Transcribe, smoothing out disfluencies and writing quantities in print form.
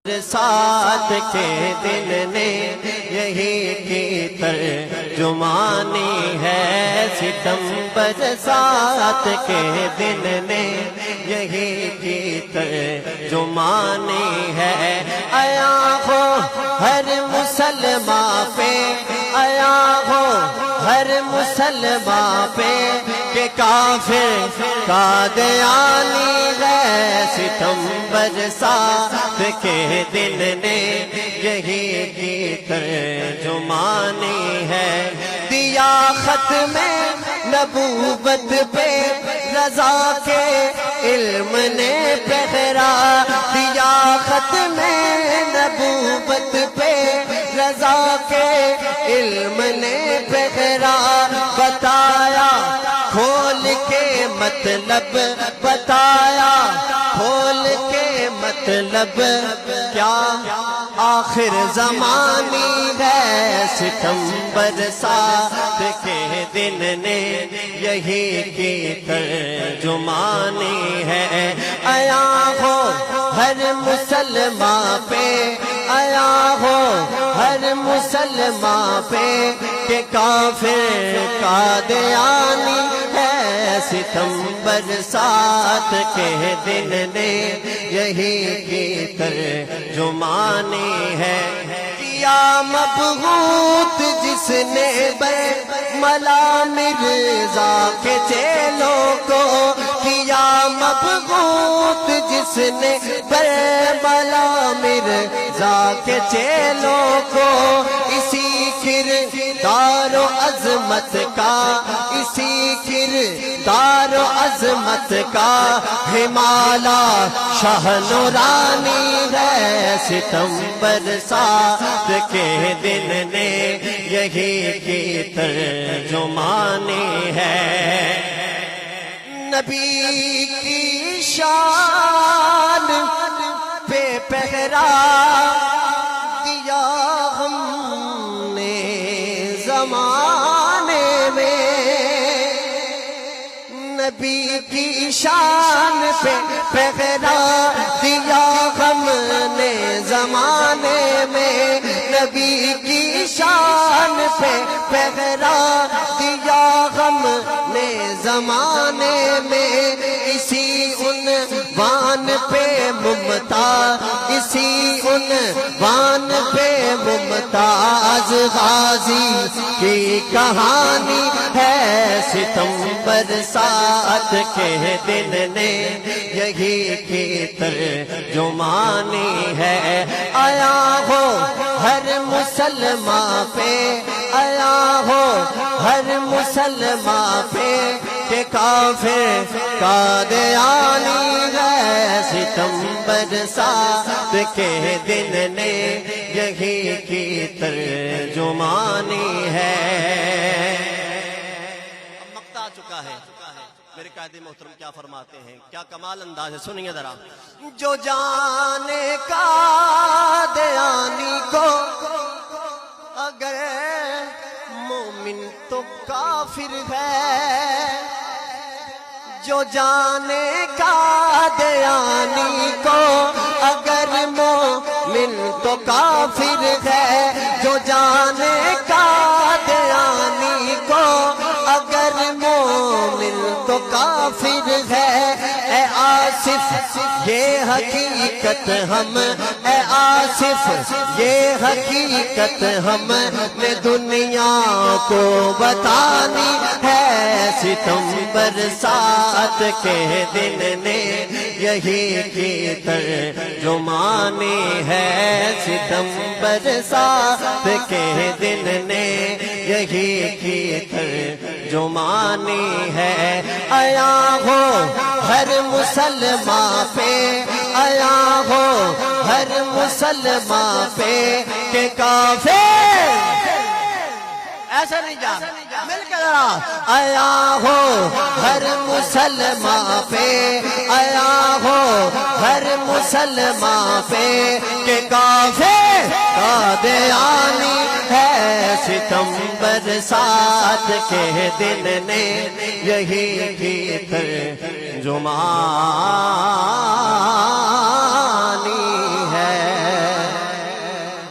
برسات کے دن نے یہی کی ترجمانی ہے، ستم برسات کے دن نے یہی کی ترجمانی ہے۔ آیا ہو ہر مسلمان پہ، آیا ہو ہر مسلمان پہ کہ کافر قادیانی ہے، ستم برسات کے دن نے یہی کی ترجمانی ہے۔ دیا ختم نبوت پہ رضا کے علم نے پہرا، دیا ختم نبوت پہ رضا کے علم نے پہرا، بتایا کھول کے مطلب، بتایا کھول کے مطلب کیا آخر زمانی ہے، ستم برسات کے دن نے یہی کی ترجمانی ہے۔ آیا ہو ہر مسلمان پہ، آیا ہو ہر مسلمان پہ کہ کافر قادیانی ہے، ستم برسات کے دن نے یہی کی ترجمانی ہے۔ کیا مبغوت جس نے برملا مرزا کے چیلوں کو، کیا مبغوت جس نے برملا مرزا کے چیلوں کو، اسی کردار و عظمت کا، اسی کردار و عظمت کا ہمالا شاہ نورانی ہے، ستم برسات کے دن نے یہی کی ترجمانی ہے۔ نبی کی شان پہ پہرا دیا ہم نے زمانے میں، نبی کی شان پہ پہرا دیا ہم نے زمانے میں، نبی کی شان پہ پہرا دیا ہم نے زمانے میں، اسی عنوان پہ ممتاز، اسی عنوان پہ ممتاز غازی کی کہانی ہے، ستم برسات کے دن نے یہی کی ترجمانی ہے۔ آیا ہو ہر مسلمان پہ، آیا ہو ہر مسلمان پہ کہ کافر قادیانی ہے، ستم برسات کے دن نے یہی کی ترجمانی ہے۔ مقطع آ چکا ہے، میرے قائد محترم کیا فرماتے ہیں، کیا کمال انداز ہے، سنیے ذرا۔ جو جانے قادیانی کو اگر مومن تو کافر ہے، جو جانے قادیانی کو اگر مومن تو کافر ہے، جو جانے قادیانی کو اگر مومن تو کافر ہے، اے آصف یہ حقیقت ہم، اے آصف یہ حقیقت ہم نے دنیا کو بتانی ہے، ستم برسات کے دن نے یہی کی ترجمانی ہے، ستم برسات کے دن نے یہی کی ترجمانی ہے۔ آیا ہو ہر مسلمان پہ، آیا ہو ہر مسلمان پہ کہ کافر ایسا نہیں جا مل کے ذرا، آیا ہو ہر مسلمان پہ، آیا ہو ہر مسلمان پہ کہ کافر قادیانی ہے، ستم برسات کے دن نے یہی کی ترجمانی